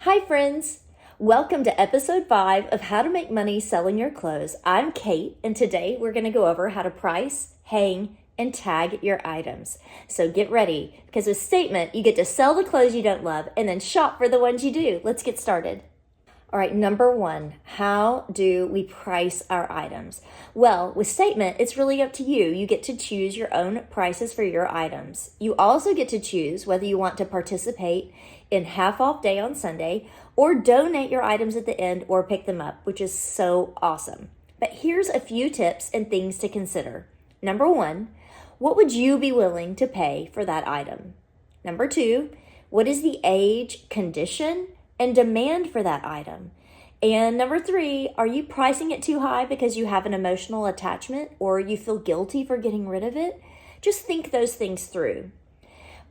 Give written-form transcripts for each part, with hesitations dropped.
Hi friends! Welcome to episode 5 of How to Make Money Selling Your Clothes. I'm Kate, and today we're going to go over how to price, hang, and tag your items. So get ready, because with Statemint, you get to sell the clothes you don't love and then shop for the ones you do. Let's get started. All right, number 1, how do we price our items? Well, with Statemint, it's really up to you. You get to choose your own prices for your items. You also get to choose whether you want to participate in half off day on Sunday or donate your items at the end or pick them up, which is so awesome. But here's a few tips and things to consider. Number 1, what would you be willing to pay for that item? Number 2, what is the age, condition, and demand for that item? And number 3, are you pricing it too high because you have an emotional attachment or you feel guilty for getting rid of it? Just think those things through.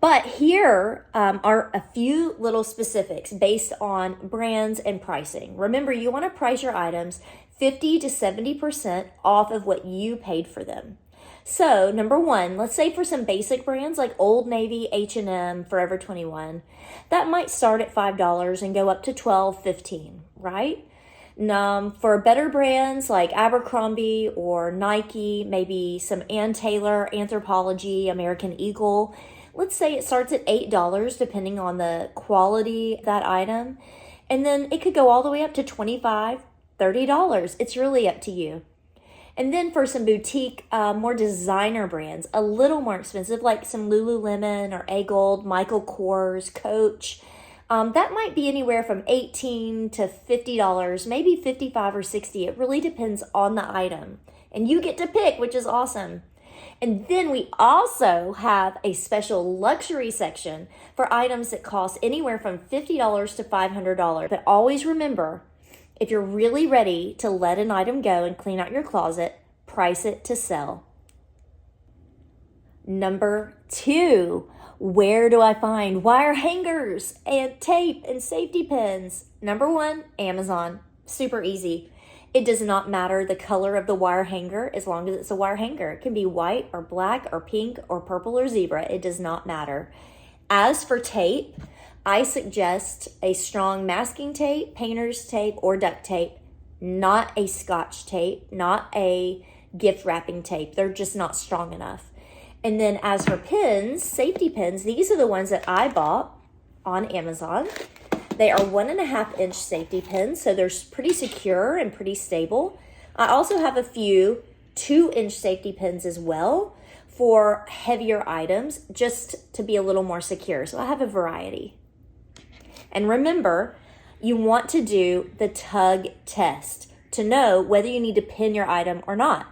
But here are a few little specifics based on brands and pricing. Remember, you want to price your items 50 to 70% off of what you paid for them. So number 1, let's say for some basic brands like Old Navy, H&M, Forever 21, that might start at $5 and go up to $12, $15, right? For better brands like Abercrombie or Nike, maybe some Ann Taylor, Anthropologie, American Eagle, let's say it starts at $8 depending on the quality of that item. And then it could go all the way up to $25, $30. It's really up to you. And then for some boutique, more designer brands, a little more expensive, like some Lululemon or A-Gold, Michael Kors, Coach, that might be anywhere from $18 to $50, maybe $55 or $60. It really depends on the item. And you get to pick, which is awesome. And then we also have a special luxury section for items that cost anywhere from $50 to $500. But always remember, if you're really ready to let an item go and clean out your closet, price it to sell. Number 2, where do I find wire hangers and tape and safety pins? Number 1, Amazon. Super easy. It does not matter the color of the wire hanger as long as it's a wire hanger. It can be white or black or pink or purple or zebra. It does not matter. As for tape, I suggest a strong masking tape, painter's tape, or duct tape, not a Scotch tape, not a gift wrapping tape. They're just not strong enough. And then as for pins, safety pins, these are the ones that I bought on Amazon. They are 1.5-inch safety pins, so they're pretty secure and pretty stable. I also have a few 2-inch safety pins as well for heavier items, just to be a little more secure. So I have a variety. And remember, you want to do the tug test to know whether you need to pin your item or not.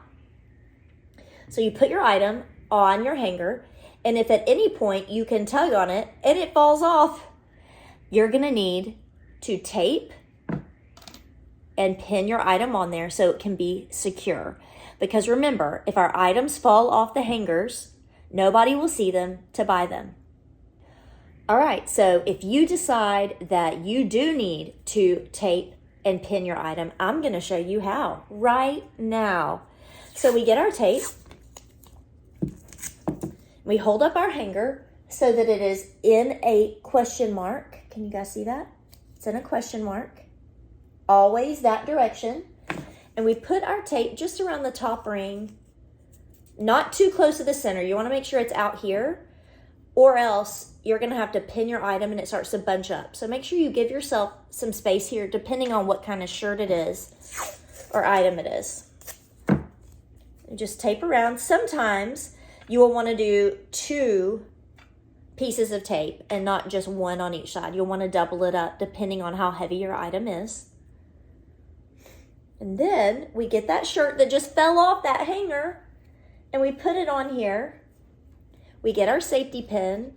So you put your item on your hanger, and if at any point you can tug on it and it falls off, you're going to need to tape and pin your item on there so it can be secure. Because remember, if our items fall off the hangers, nobody will see them to buy them. All right, so if you decide that you do need to tape and pin your item, I'm going to show you how right now. So we get our tape. We hold up our hanger so that it is in a question mark. Can you guys see that? It's in a question mark. Always that direction. And we put our tape just around the top ring, not too close to the center. You want to make sure it's out here, or else you're going to have to pin your item and it starts to bunch up. So make sure you give yourself some space here depending on what kind of shirt it is or item it is. And just tape around. Sometimes you will want to do 2 pieces of tape and not just one on each side. You'll want to double it up depending on how heavy your item is. And then we get that shirt that just fell off that hanger and we put it on here. We get our safety pin.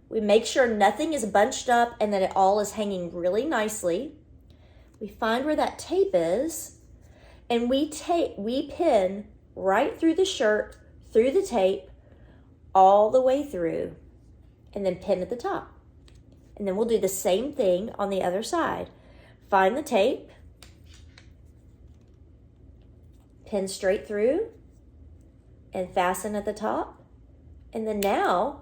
We make sure nothing is bunched up and that it all is hanging really nicely. We find where that tape is and we pin right through the shirt, through the tape, all the way through, and then pin at the top. And then we'll do the same thing on the other side. Find the tape, pin straight through, and fasten at the top. And then now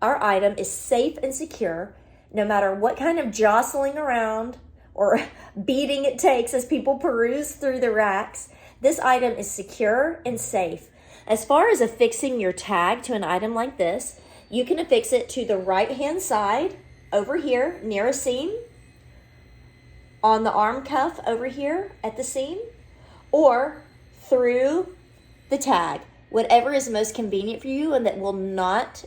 our item is safe and secure. no matter what kind of jostling around or beating it takes as people peruse through the racks, this item is secure and safe. As far as affixing your tag to an item like this, you can affix it to the right-hand side over here near a seam, on the arm cuff over here at the seam, or through the tag. Whatever is most convenient for you and that will not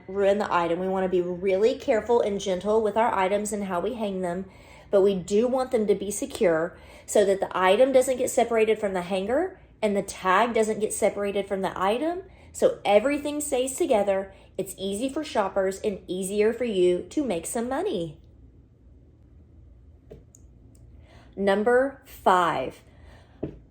ruin the item. We want to be really careful and gentle with our items and how we hang them, but we do want them to be secure so that the item doesn't get separated from the hanger and the tag doesn't get separated from the item. So everything stays together. It's easy for shoppers and easier for you to make some money. Number 5.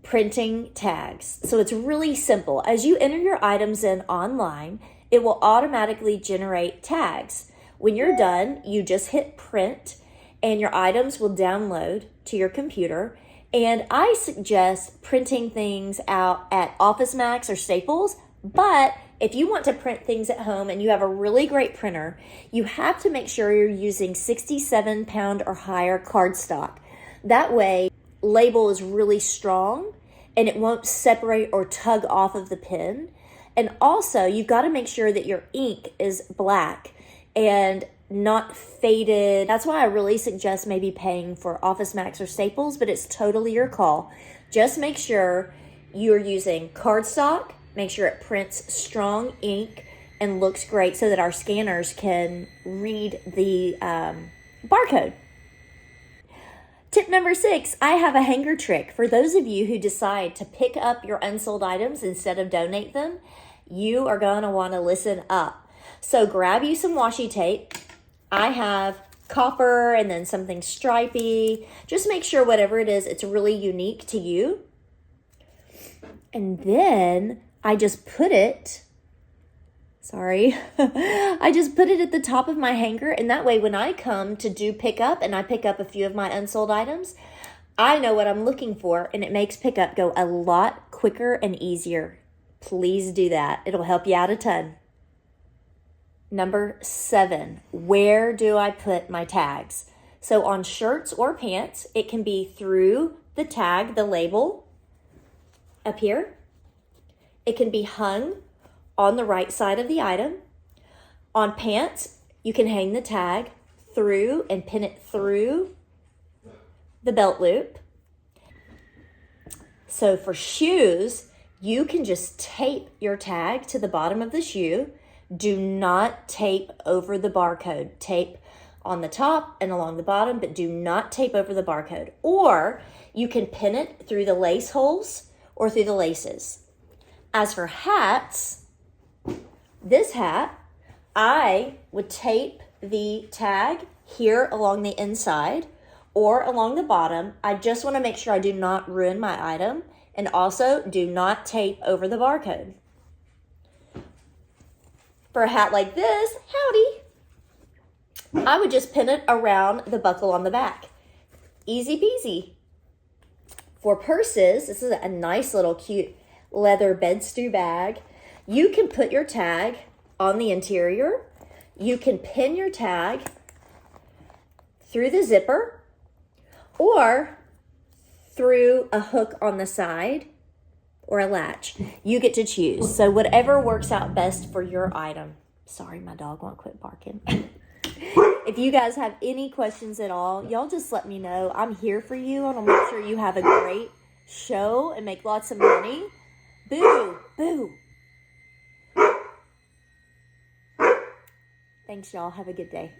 Printing tags. So it's really simple. As you enter your items in online, it will automatically generate tags. When you're done, you just hit print and your items will download to your computer. And I suggest printing things out at Office Max or Staples, but if you want to print things at home and you have a really great printer, you have to make sure you're using 67-pound or higher cardstock. That way, label is really strong and it won't separate or tug off of the pen. And also, you've got to make sure that your ink is black and not faded. That's why I really suggest maybe paying for Office Max or Staples, but it's totally your call. Just make sure you're using cardstock, make sure it prints strong ink and looks great so that our scanners can read the barcode. Tip number 6, I have a hanger trick. For those of you who decide to pick up your unsold items instead of donate them, you are going to want to listen up. So grab you some washi tape. I have copper and then something stripy. Just make sure whatever it is, it's really unique to you. And then I just put it, I just put it at the top of my hanger, and that way when I come to do pickup and I pick up a few of my unsold items, I know what I'm looking for, and it makes pickup go a lot quicker and easier. Please do that. It'll help you out a ton. Number 7, where do I put my tags? So on shirts or pants, it can be through the tag, the label, up here. It can be hung on the right side of the item. On pants, you can hang the tag through and pin it through the belt loop. So for shoes, you can just tape your tag to the bottom of the shoe. Do not tape over the barcode. Tape on the top and along the bottom, but do not tape over the barcode. Or you can pin it through the lace holes or through the laces. As for hats, this hat, I would tape the tag here along the inside or along the bottom. I just want to make sure I do not ruin my item, and also do not tape over the barcode. For a hat like this, howdy, I would just pin it around the buckle on the back. Easy peasy. For purses, this is a nice little cute leather bed stew bag. You can put your tag on the interior. You can pin your tag through the zipper or through a hook on the side or a latch. You get to choose. So whatever works out best for your item. Sorry, my dog won't quit barking. If you guys have any questions at all, y'all just let me know. I'm here for you. I want to make sure you have a great show and make lots of money. Boo, boo. Thanks, y'all. Have a good day.